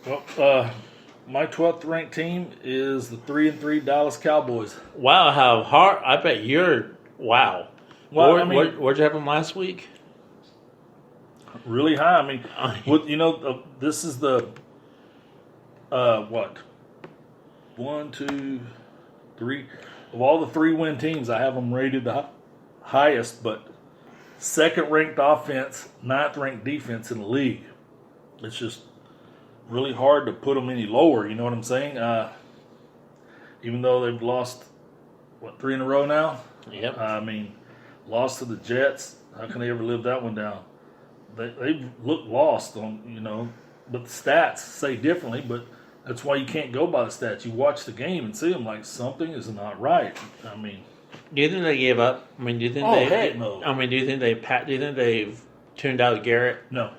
Well, my 12th ranked team is the 3-3 Dallas Cowboys. Wow, how hard! I bet you're wow. Well, Where'd you have them last week? Really high. I mean, this is the what? 1, 2, 3. Of all the 3-win teams, I have them rated the highest, but second ranked offense, 9th ranked defense in the league. It's just really hard to put them any lower. You know what I'm saying? Even though they've lost 3 in a row now. Yep. I mean, lost to the Jets. How can they ever live that one down? They look lost on but the stats say differently. But that's why you can't go by the stats. You watch the game and see them like something is not right. I mean, do you think they gave up? I mean, do you think heck no. I mean, do you think they've tuned out Garrett? No,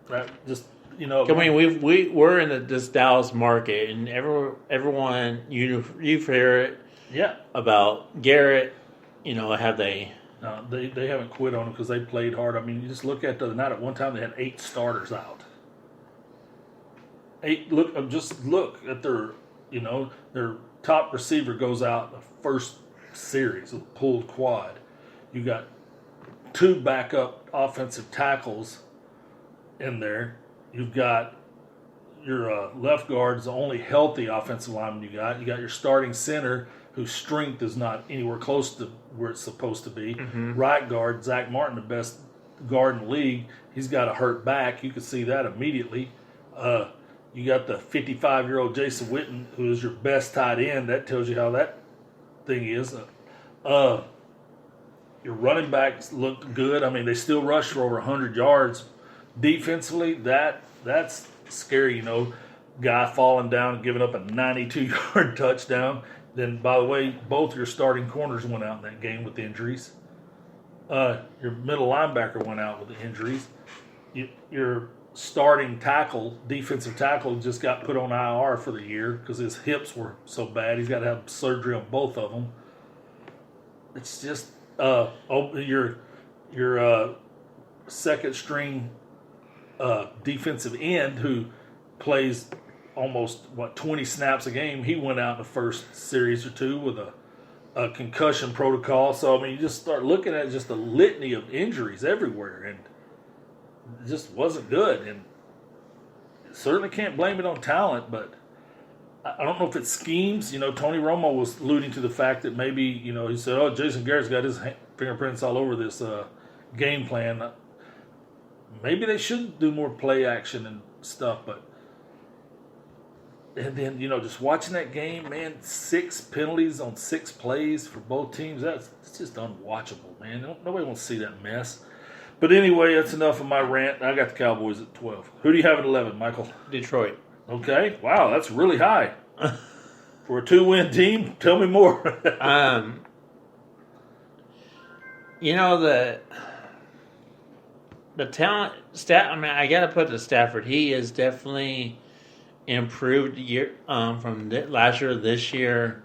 that just I mean, we're in this Dallas market, and everyone you've heard about Garrett. Have they? No, they haven't quit on him because they played hard. I mean, you just look at the night. At one time, they had 8 starters out. 8. Look at their top receiver goes out the first series with pulled quad. You got 2 backup offensive tackles in there. You've got your left guard is the only healthy offensive lineman you got. You got your starting center, whose strength is not anywhere close to where it's supposed to be. Mm-hmm. Right guard, Zach Martin, the best guard in the league. He's got a hurt back. You can see that immediately. You got the 55-year-old Jason Witten, who is your best tight end. That tells you how that thing is. Your running backs looked good. I mean, they still rushed for over 100 yards. Defensively, that's scary, guy falling down and giving up a 92-yard touchdown. Then, by the way, both your starting corners went out in that game with injuries. Your middle linebacker went out with injuries. Your starting tackle, defensive tackle, just got put on IR for the year because his hips were so bad. He's got to have surgery on both of them. It's just your second string defensive end who plays almost 20 snaps a game. He went out in the first series or 2 with a concussion protocol. So I mean, you just start looking at just a litany of injuries everywhere, and it just wasn't good. And certainly can't blame it on talent, but I don't know if it's schemes. Tony Romo was alluding to the fact that maybe he said, "Oh, Jason Garrett's got his fingerprints all over this game plan." Maybe they should do more play action and stuff, and then just watching that game, man, 6 penalties on 6 plays for both teams. It's just unwatchable, man. Nobody wants to see that mess. But anyway, that's enough of my rant. I got the Cowboys at 12. Who do you have at 11, Michael? Detroit. Okay. Wow, that's really high for a 2-win team. Tell me more. The talent stat. I mean, I got to put to Stafford. He is definitely improved from last year to this year.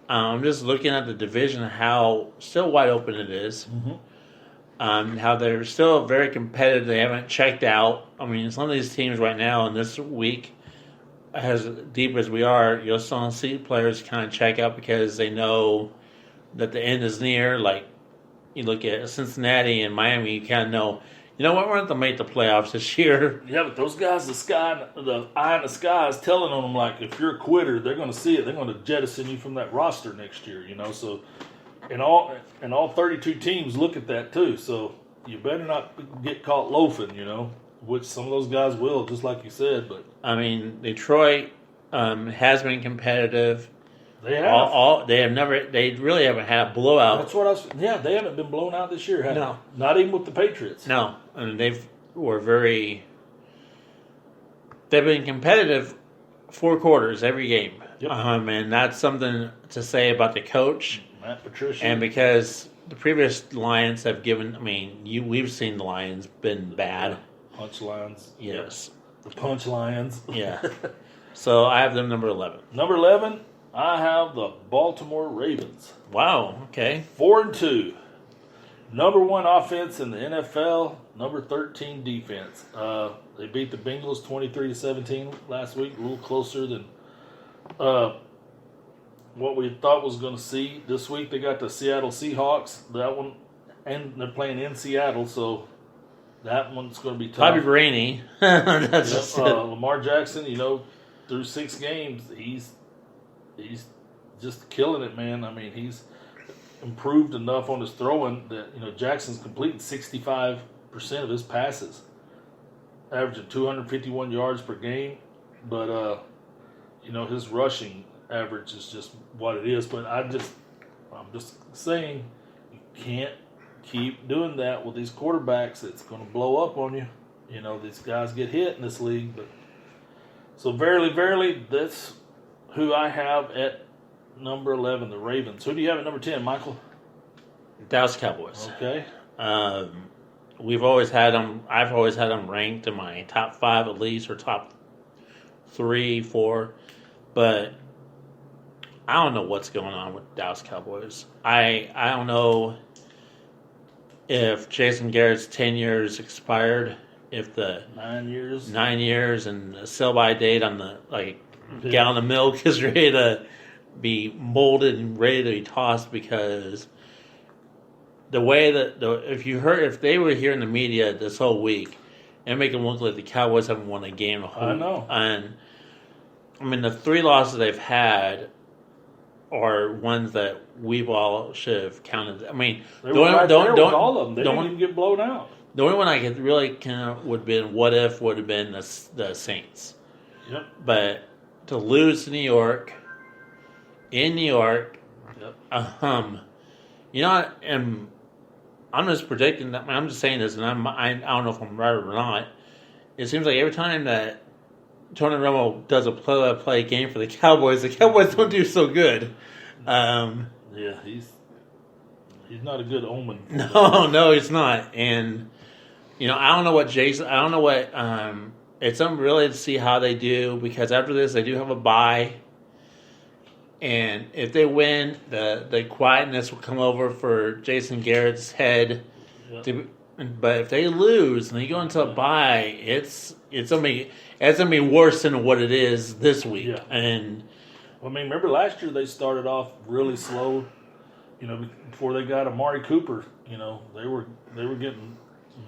I'm just looking at the division, how still wide open it is. Mm-hmm. How they're still very competitive. They haven't checked out. I mean, some of these teams right now in this week, as deep as we are, you'll still see players kind of check out because they know that the end is near. Like, you look at Cincinnati and Miami, you kind of know, we're going to make the playoffs this year. Yeah, but those guys, the eye in the sky is telling on them, like, if you're a quitter, they're going to see it. They're going to jettison you from that roster next year, So, and all 32 teams look at that too. So you better not get caught loafing, which some of those guys will, just like you said. But I mean, Detroit has been competitive. They have. They really haven't had a blowout. That's what they haven't been blown out this year, have No. they? Not even with the Patriots. No. I mean, they've been competitive 4 quarters every game. Yep. And that's something to say about the coach. Matt Patricia. And because the previous Lions have we've seen the Lions been bad. Punch Lions. Yes. The Punch Lions. Yeah. So I have them number 11. Number 11, I have the Baltimore Ravens. Wow. Okay. 4-2. Number 1 offense in the NFL, number 13 defense. They beat the Bengals 23-17 last week, a little closer than what we thought was going to see. This week they got the Seattle Seahawks. That one, and they're playing in Seattle, so that one's going to be tough. Probably rainy. That's Yep, just Lamar Jackson, through 6 games, he's just killing it, man. I mean, he's improved enough on his throwing that Jackson's completing 65% of his passes, averaging 251 yards per game. But his rushing average is just what it is. But I'm just saying, you can't keep doing that with these quarterbacks. It's going to blow up on you. These guys get hit in this league. But so verily, that's who I have at number 11, the Ravens. Who do you have at number 10, Michael? Dallas Cowboys. Okay. We've always had them. I've always had them ranked in my top 5 at least, or top 3, 4. But I don't know what's going on with Dallas Cowboys. I don't know if Jason Garrett's 10 years expired, if the 9 years. 9 years and the sell-by date on the gallon of milk is ready to be molded and ready to be tossed, because the way that if they were here in the media this whole week and make them look like the Cowboys haven't won a game. I know. And I mean, the 3 losses they've had are ones that we've all should have counted. I mean, They were right there with all of them. They didn't even get blown out. The only one I could really kind of would have been what if would have been the Saints. Yep. But to lose to New York, in New York, Yep. and I'm just predicting that. I'm just saying this, and I don't know if I'm right or not. It seems like every time that Tony Romo does a play-by-play game for the Cowboys don't do so good. Yeah, he's not a good omen. No, he's not. And I don't know what Jason. I don't know what. It's something really to see how they do, because after this they do have a bye. And if they win, the quietness will come over for Jason Garrett's head. Yep. But if they lose and they go into a bye, it's gonna be worse than what it is this week. Yeah. And I mean, remember last year they started off really slow. Before they got Amari Cooper, they were getting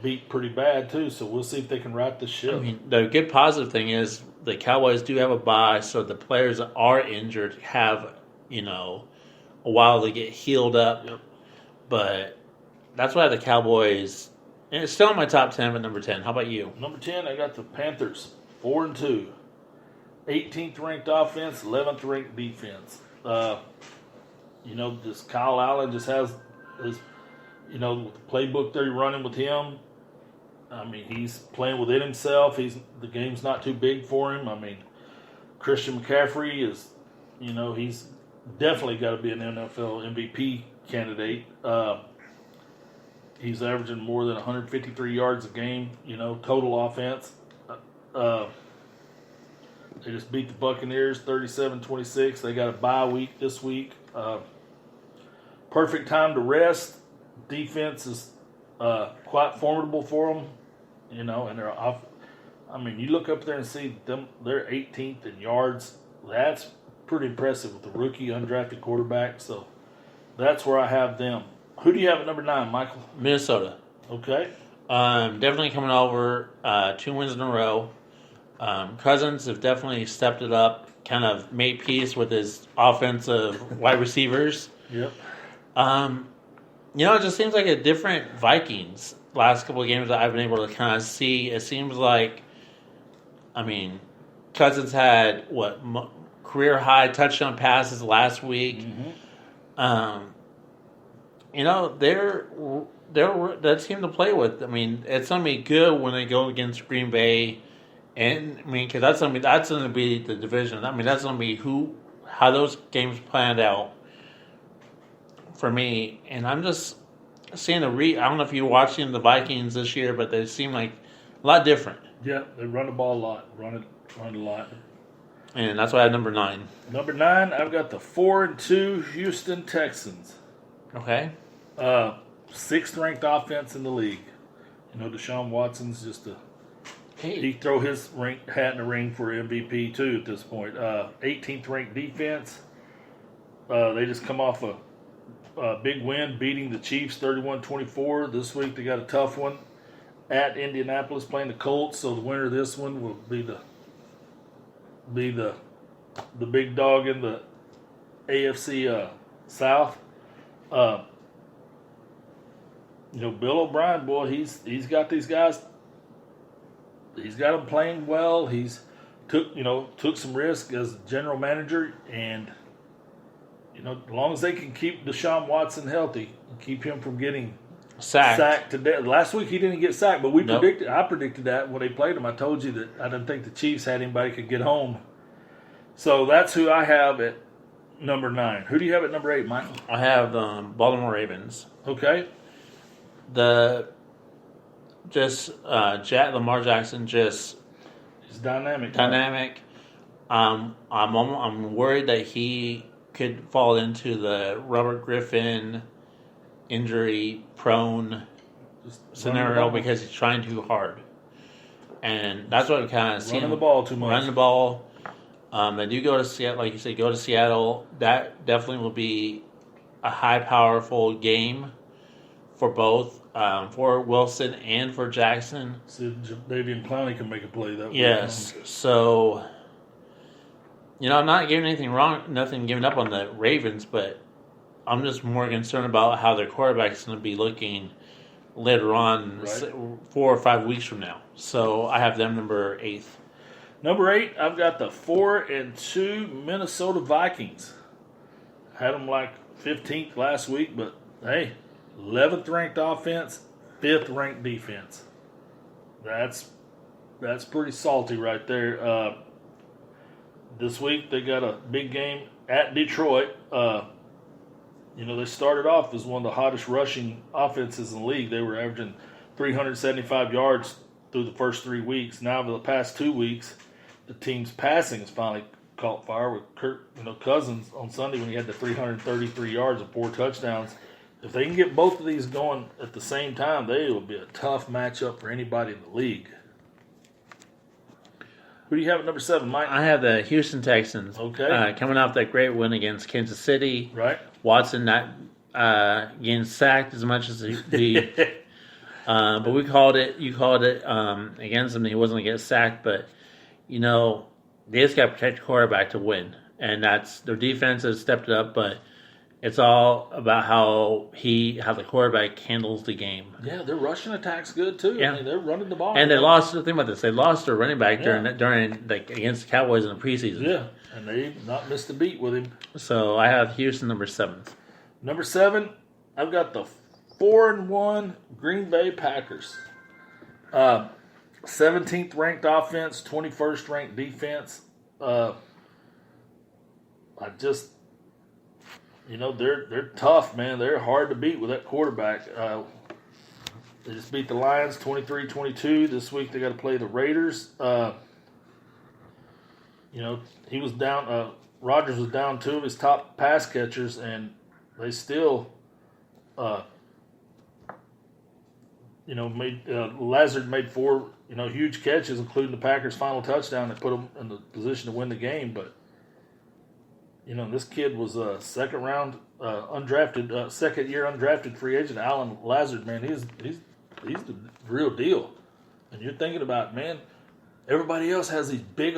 beat pretty bad too. So we'll see if they can right the ship. I mean, the good positive thing is the Cowboys do have a bye, so the players that are injured have a while to get healed up. Yep. But that's why the Cowboys, and it's still in my top 10, but number 10. How about you? Number 10, I got the Panthers, 4-2, 18th ranked offense, 11th ranked defense. This Kyle Allen just has his, with the playbook they're running with him. I mean, he's playing within himself. The game's not too big for him. I mean, Christian McCaffrey is, he's definitely got to be an NFL MVP candidate. He's averaging more than 153 yards a game, total offense. They just beat the Buccaneers 37-26. They got a bye week this week. Perfect time to rest. Defense is quite formidable for them, and they're off. I mean, you look up there and see them; they're 18th in yards. That's pretty impressive with the rookie undrafted quarterback. So that's where I have them. Who do you have at number 9, Michael? Minnesota. Okay. Definitely coming over 2 wins in a row. Cousins have definitely stepped it up, kind of made peace with his offensive wide receivers. Yep. It just seems like a different Vikings last couple of games that I've been able to kind of see. It seems like, Cousins had career high touchdown passes last week. Mm-hmm. They're that team to play with. I mean, it's gonna be good when they go against Green Bay, and because that's gonna be the division. I mean, that's gonna be how those games planned out for me. And I'm just seeing I don't know if you're watching the Vikings this year, but they seem like a lot different. Yeah, they run the ball a lot. Run it a lot. And that's why I have number 9. Number 9, I've got the 4-2 Houston Texans. Okay. 6th ranked offense in the league. You know, Deshaun Watson's just he throw his hat in the ring for MVP too at this point. 18th ranked defense. They just come off a big win, beating the Chiefs 31-24. This week they got a tough one at Indianapolis playing the Colts. So the winner of this one will be the big dog in the AFC South. You know, Bill O'Brien, boy, he's got these guys. He's got them playing well. He's took some risk as general manager, and you know, as long as they can keep Deshaun Watson healthy and keep him from getting sacked to death. Last week he didn't get sacked, but I predicted that when they played him. I told you that I didn't think the Chiefs had anybody could get home. So that's who I have at number 9. Who do you have at number 8, Michael? I have Baltimore Ravens. Okay. Lamar Jackson just he's dynamic. I'm worried that he could fall into the Robert Griffin injury prone scenario because he's trying too hard, and that's what I kind of see. Running the ball too much. Running the ball. They do go to Seattle, like you said. Go to Seattle. That definitely will be a high, powerful game for both, for Wilson and for Jackson. See, Davian Clowney can make a play that way. Yes. So, you know, I'm not giving anything wrong, nothing giving up on the Ravens, but I'm just more concerned about how their quarterback is going to be looking later on, right, 4 or 5 weeks from now. So I have them number 8. Number 8, I've got the 4-2 Minnesota Vikings. Had them like 15th last week, but hey, 11th ranked offense, 5th ranked defense. That's pretty salty right there. This week they got a big game at Detroit. You know, they started off as one of the hottest rushing offenses in the league. They were averaging 375 yards through the first 3 weeks. Now, over the past 2 weeks, the team's passing has finally caught fire with Cousins on Sunday when he had the 333 yards and 4 touchdowns. If they can get both of these going at the same time, they will be a tough matchup for anybody in the league. Who do you have at number 7, Mike? I have the Houston Texans. Okay. Coming off that great win against Kansas City. Right. Watson not getting sacked as much as he but we called it. You called it against him. He wasn't going to get sacked, but you know they just got to protect the quarterback to win, and that's their defense has stepped it up. But it's all about how the quarterback handles the game. Yeah, their rushing attack's good too. Yeah. I mean, they're running the ball. And they lost. The thing about this, they lost their running back during against the Cowboys in the preseason. Yeah, and they not missed a beat with him. So I have Houston number 7. Number 7, I've got the 4-1 Green Bay Packers. 17th ranked offense, 21st ranked defense. They're tough, man. They're hard to beat with that quarterback. They just beat the Lions 23-22. This week they got to play the Raiders. He was down. Rodgers was down 2 of his top pass catchers, and they still, Lazard made 4, huge catches, including the Packers' final touchdown that put them in the position to win the game. But, this kid was a second-year undrafted free agent, Alan Lazard. Man, he's the real deal. And you're thinking about, man, everybody else has these big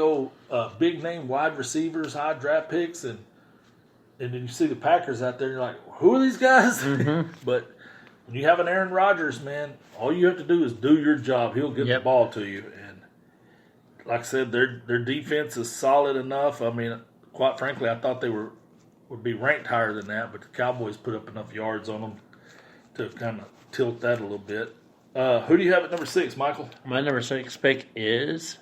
name wide receivers, high draft picks, and then you see the Packers out there, and you're like, who are these guys? Mm-hmm. But when you have an Aaron Rodgers, man, all you have to do is do your job. He'll get the ball to you. And like I said, their defense is solid enough. I mean, quite frankly, I thought they would be ranked higher than that, but the Cowboys put up enough yards on them to kind of tilt that a little bit. Who do you have at number 6, Michael? My number 6 pick is